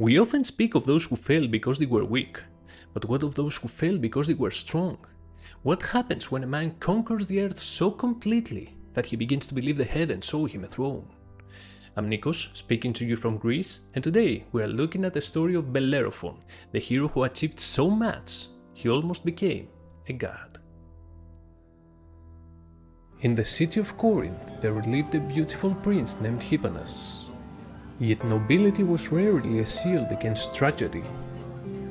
We often speak of those who fell because they were weak, but what of those who fell because they were strong? What happens when a man conquers the earth so completely that he begins to believe the heavens owe him a throne? I'm Nikos, speaking to you from Greece, and today we are looking at the story of Bellerophon, the hero who achieved so much he almost became a god. In the city of Corinth there lived a beautiful prince named Hipponous. Yet nobility was rarely a shield against tragedy.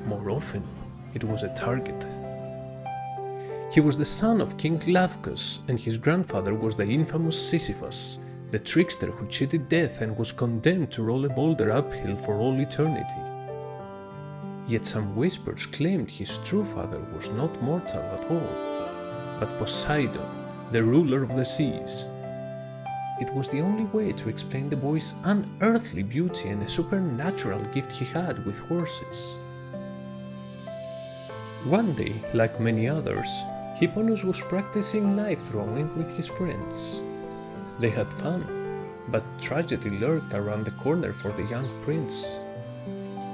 More often, it was a target. He was the son of King Iobates, and his grandfather was the infamous Sisyphus, the trickster who cheated death and was condemned to roll a boulder uphill for all eternity. Yet some whispers claimed his true father was not mortal at all, but Poseidon, the ruler of the seas. It was the only way to explain the boy's unearthly beauty and a supernatural gift he had with horses. One day, like many others, Hipponous was practicing knife throwing with his friends. They had fun, but tragedy lurked around the corner for the young prince.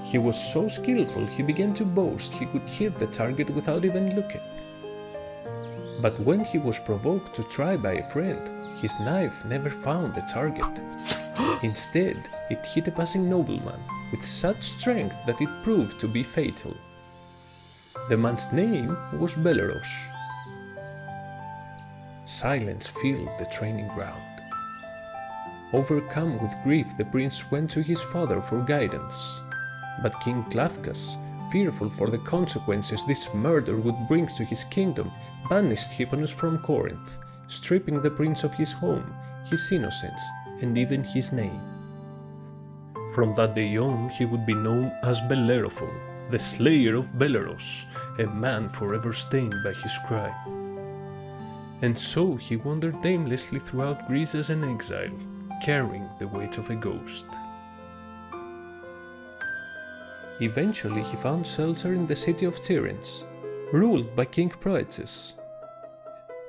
He was so skillful he began to boast he could hit the target without even looking. But when he was provoked to try by a friend, his knife never found the target. Instead, it hit a passing nobleman with such strength that it proved to be fatal. The man's name was Belleros. Silence filled the training ground. Overcome with grief, the prince went to his father for guidance. But King Iobates, fearful for the consequences this murder would bring to his kingdom, banished Hipponous from Corinth, stripping the prince of his home, his innocence, and even his name. From that day on, he would be known as Bellerophon, the slayer of Belleros, a man forever stained by his crime. And so he wandered aimlessly throughout Greece as an exile, carrying the weight of a ghost. Eventually he found shelter in the city of Peirene, ruled by King Iobates.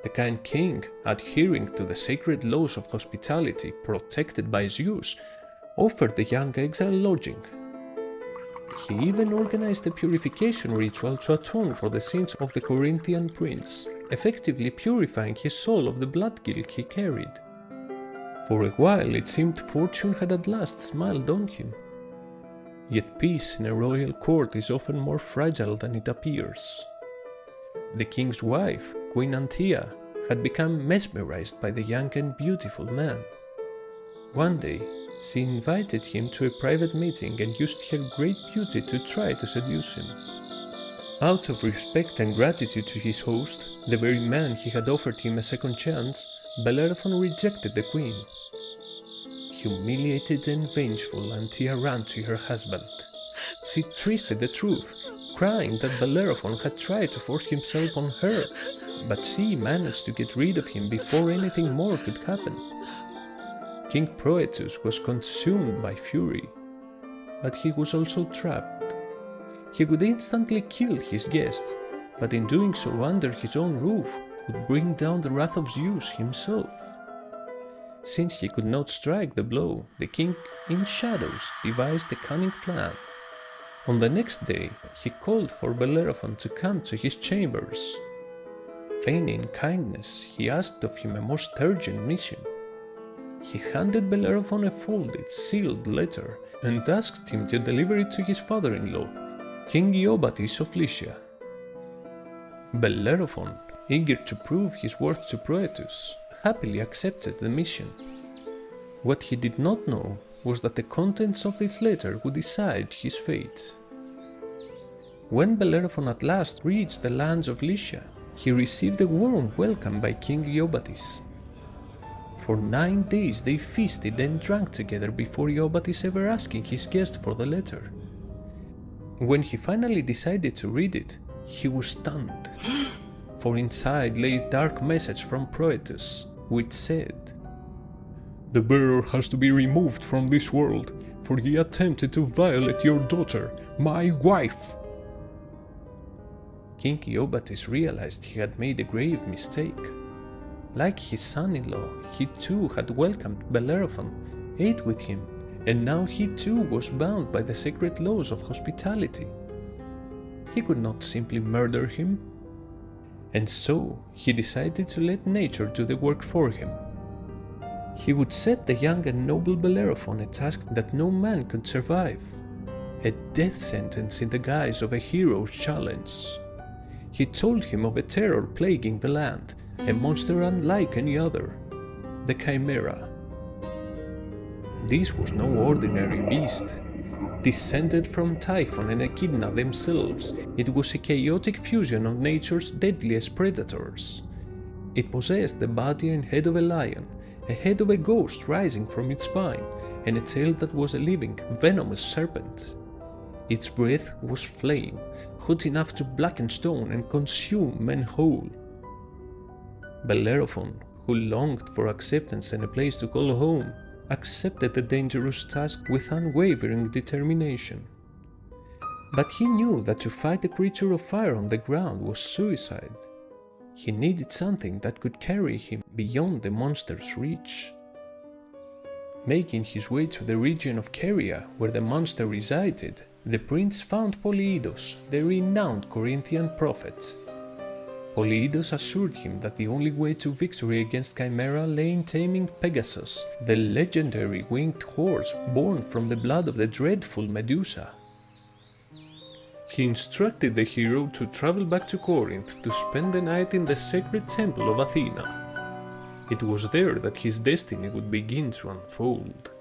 The kind king, adhering to the sacred laws of hospitality protected by Zeus, offered the young exile lodging. He even organized a purification ritual to atone for the sins of the Corinthian prince, effectively purifying his soul of the blood guilt he carried. For a while it seemed fortune had at last smiled on him. Yet peace in a royal court is often more fragile than it appears. The king's wife, Queen Anteia, had become mesmerized by the young and beautiful man. One day, she invited him to a private meeting and used her great beauty to try to seduce him. Out of respect and gratitude to his host, the very man he had offered him a second chance, Bellerophon rejected the queen. Humiliated and vengeful, Anteia ran to her husband. She twisted the truth, crying that Bellerophon had tried to force himself on her, but she managed to get rid of him before anything more could happen. King Iobates was consumed by fury, but he was also trapped. He would instantly kill his guest, but in doing so under his own roof would bring down the wrath of Zeus himself. Since he could not strike the blow, the king in shadows devised a cunning plan. On the next day, he called for Bellerophon to come to his chambers. Feigning kindness, he asked of him a most urgent mission. He handed Bellerophon a folded, sealed letter and asked him to deliver it to his father-in-law, King Iobates of Lycia. Bellerophon, eager to prove his worth to Iobates, happily accepted the mission. What he did not know was that the contents of this letter would decide his fate. When Bellerophon at last reached the lands of Lycia, he received a warm welcome by King Iobates. For 9 days they feasted and drank together before Iobates ever asking his guest for the letter. When he finally decided to read it, he was stunned, for inside lay a dark message from Iobates, which said, "The bearer has to be removed from this world, for he attempted to violate your daughter, my wife." King Iobates realized he had made a grave mistake. Like his son-in-law, he too had welcomed Bellerophon, ate with him, and now he too was bound by the sacred laws of hospitality. He could not simply murder him, and so he decided to let nature do the work for him. He would set the young and noble Bellerophon a task that no man could survive, a death sentence in the guise of a hero's challenge. He told him of a terror plaguing the land, a monster unlike any other, the Chimera. This was no ordinary beast. Descended from Typhon and Echidna themselves, it was a chaotic fusion of nature's deadliest predators. It possessed the body and head of a lion, a head of a ghost rising from its spine, and a tail that was a living, venomous serpent. Its breath was flame, hot enough to blacken stone and consume men whole. Bellerophon, who longed for acceptance and a place to call home, accepted the dangerous task with unwavering determination. But he knew that to fight a creature of fire on the ground was suicide. He needed something that could carry him beyond the monster's reach. Making his way to the region of Caria, where the monster resided, the prince found Polyidus, the renowned Corinthian prophet. Polyidus assured him that the only way to victory against Chimera lay in taming Pegasus, the legendary winged horse born from the blood of the dreadful Medusa. He instructed the hero to travel back to Corinth to spend the night in the sacred temple of Athena. It was there that his destiny would begin to unfold.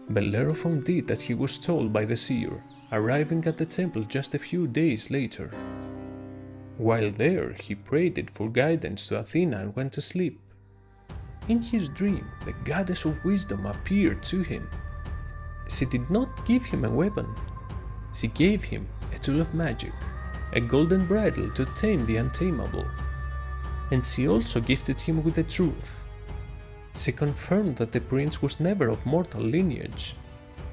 Bellerophon did as he was told by the seer, arriving at the temple just a few days later. While there, he prayed for guidance to Athena and went to sleep. In his dream, the goddess of wisdom appeared to him. She did not give him a weapon. She gave him a tool of magic, a golden bridle to tame the untamable. And she also gifted him with the truth. She confirmed that the prince was never of mortal lineage.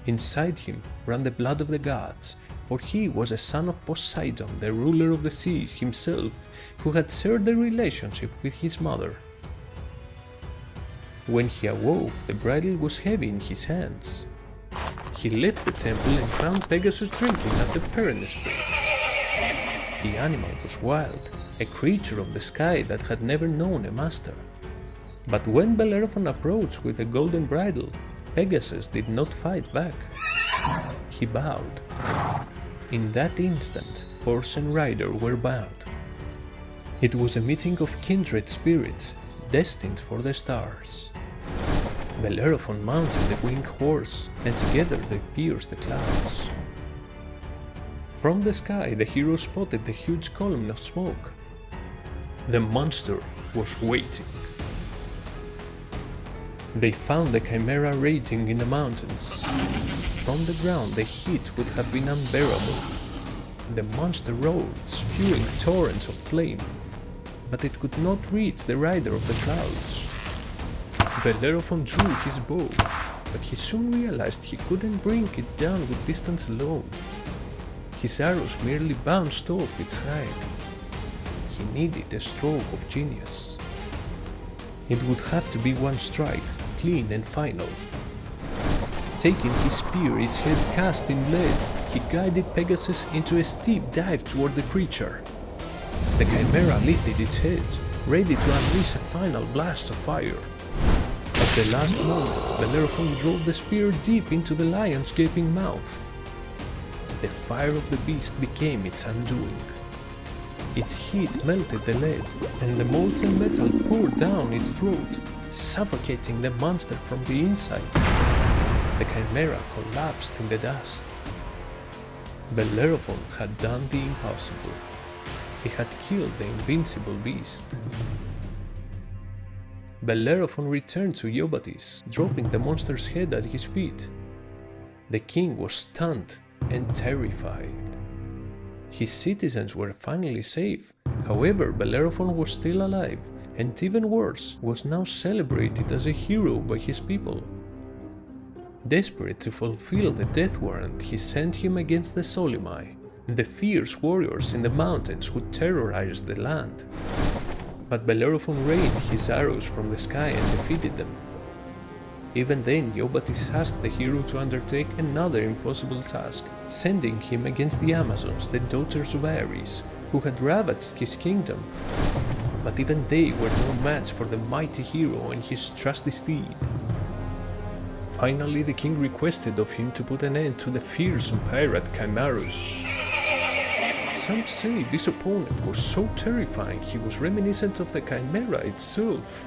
Inside him ran the blood of the gods, for he was a son of Poseidon, the ruler of the seas himself, who had shared a relationship with his mother. When he awoke, the bridle was heavy in his hands. He left the temple and found Pegasus drinking at the Peirene spring. The animal was wild, a creature of the sky that had never known a master. But when Bellerophon approached with the golden bridle, Pegasus did not fight back. He bowed. In that instant, horse and rider were bound. It was a meeting of kindred spirits, destined for the stars. Bellerophon mounted the winged horse, and together they pierced the clouds. From the sky, the hero spotted the huge column of smoke. The monster was waiting. They found the Chimera raging in the mountains. From the ground, the heat would have been unbearable. The monster roared, spewing torrents of flame, but it could not reach the rider of the clouds. Bellerophon drew his bow, but he soon realized he couldn't bring it down with distance alone. His arrows merely bounced off its hide. He needed a stroke of genius. It would have to be one strike, clean and final. Taking his spear, its head cast in lead, he guided Pegasus into a steep dive toward the creature. The Chimera lifted its head, ready to unleash a final blast of fire. At the last moment, Bellerophon drove the spear deep into the lion's gaping mouth. The fire of the beast became its undoing. Its heat melted the lead, and the molten metal poured down its throat, suffocating the monster from the inside. The Chimera collapsed in the dust. Bellerophon had done the impossible. He had killed the invincible beast. Bellerophon returned to Iobates, dropping the monster's head at his feet. The king was stunned and terrified. His citizens were finally safe. However, Bellerophon was still alive, and even worse, was now celebrated as a hero by his people. Desperate to fulfill the death warrant, he sent him against the Solimi, the fierce warriors in the mountains who terrorized the land. But Bellerophon rained his arrows from the sky and defeated them. Even then, Iobates asked the hero to undertake another impossible task, sending him against the Amazons, the daughters of Ares, who had ravaged his kingdom. But even they were no match for the mighty hero and his trusty steed. Finally, the king requested of him to put an end to the fearsome pirate Chimera. Some say this opponent was so terrifying he was reminiscent of the Chimera itself.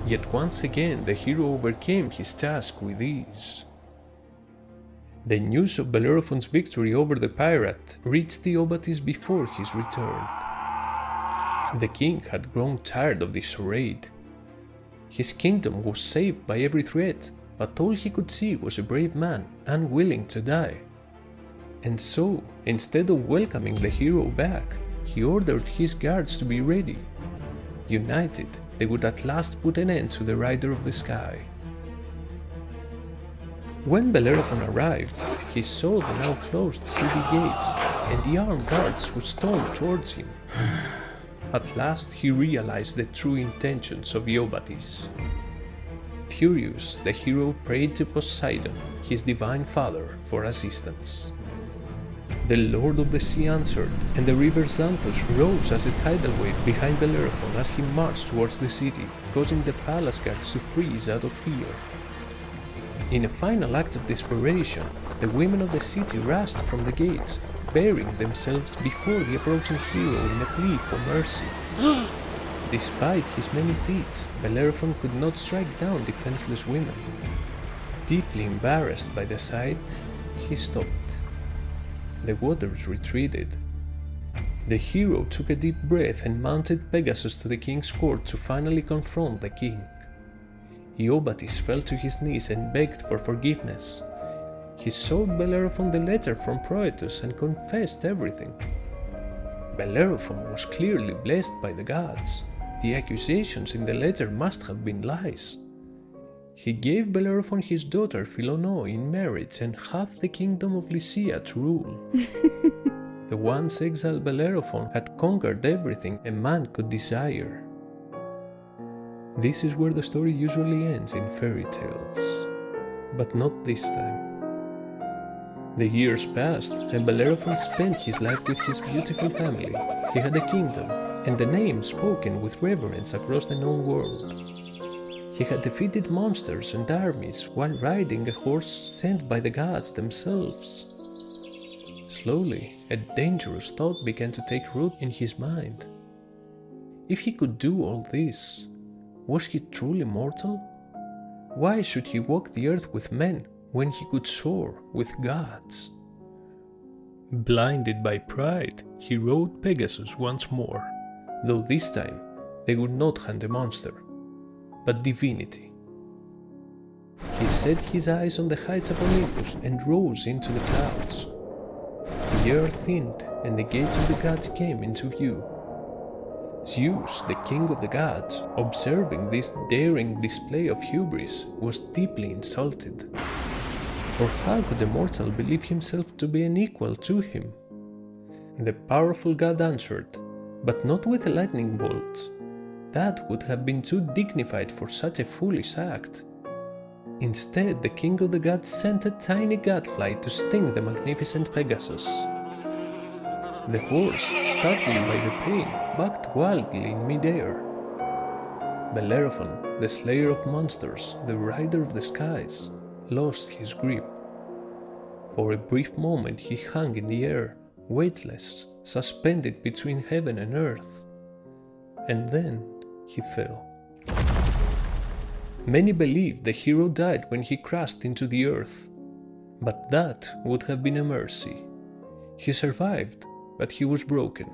Yet once again the hero overcame his task with ease. The news of Bellerophon's victory over the pirate reached Iobates before his return. The king had grown tired of this charade. His kingdom was saved by every threat, but all he could see was a brave man unwilling to die. And so, instead of welcoming the hero back, he ordered his guards to be ready. United, they would at last put an end to the Rider of the Sky. When Bellerophon arrived, he saw the now closed city gates and the armed guards who stormed towards him. At last he realized the true intentions of Iobates. Furious, the hero prayed to Poseidon, his divine father, for assistance. The Lord of the Sea answered, and the river Xanthus rose as a tidal wave behind Bellerophon as he marched towards the city, causing the palace guards to freeze out of fear. In a final act of desperation, the women of the city rushed from the gates, burying themselves before the approaching hero in a plea for mercy. Despite his many feats, Bellerophon could not strike down defenseless women. Deeply embarrassed by the sight, he stopped. The waters retreated. The hero took a deep breath and mounted Pegasus to the king's court to finally confront the king. Iobates fell to his knees and begged for forgiveness. He showed Bellerophon the letter from Proetus and confessed everything. Bellerophon was clearly blessed by the gods. The accusations in the letter must have been lies. He gave Bellerophon his daughter Philonoe in marriage and half the kingdom of Lycia to rule. The once exiled Bellerophon had conquered everything a man could desire. This is where the story usually ends in fairy tales, but not this time. The years passed, and Bellerophon spent his life with his beautiful family. He had a kingdom, and a name spoken with reverence across the known world. He had defeated monsters and armies while riding a horse sent by the gods themselves. Slowly, a dangerous thought began to take root in his mind. If he could do all this, was he truly mortal? Why should he walk the earth with men when he could soar with gods? Blinded by pride, he rode Pegasus once more, though this time they would not hunt a monster, but divinity. He set his eyes on the heights of Olympus and rose into the clouds. The air thinned and the gates of the gods came into view. Zeus, the king of the gods, observing this daring display of hubris, was deeply insulted. For how could a mortal believe himself to be an equal to him? The powerful god answered, but not with a lightning bolt. That would have been too dignified for such a foolish act. Instead, the king of the gods sent a tiny gadfly to sting the magnificent Pegasus. The horse, startled by the pain, backed wildly in mid-air. Bellerophon, the slayer of monsters, the rider of the skies, lost his grip. For a brief moment he hung in the air, weightless, suspended between heaven and earth. And then he fell. Many believe the hero died when he crashed into the earth, but that would have been a mercy. He survived, but he was broken.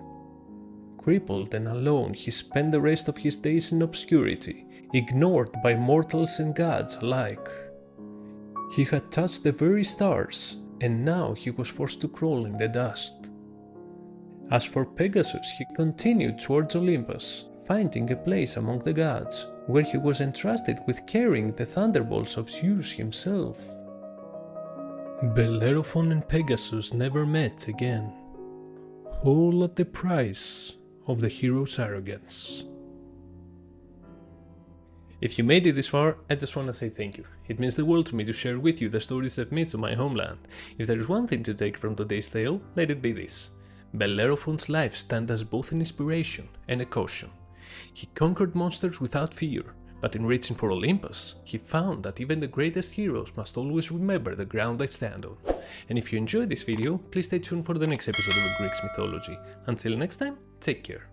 Crippled and alone, he spent the rest of his days in obscurity, ignored by mortals and gods alike. He had touched the very stars, and now he was forced to crawl in the dust. As for Pegasus, he continued towards Olympus, finding a place among the gods, where he was entrusted with carrying the thunderbolts of Zeus himself. Bellerophon and Pegasus never met again, all at the price of the hero's arrogance. If you made it this far, I just want to say thank you. It means the world to me to share with you the stories of myths of my homeland. If there is one thing to take from today's tale, let it be this. Bellerophon's life stands as both an inspiration and a caution. He conquered monsters without fear, but in reaching for Olympus, he found that even the greatest heroes must always remember the ground they stand on. And if you enjoyed this video, please stay tuned for the next episode of Greek Mythology. Until next time, take care.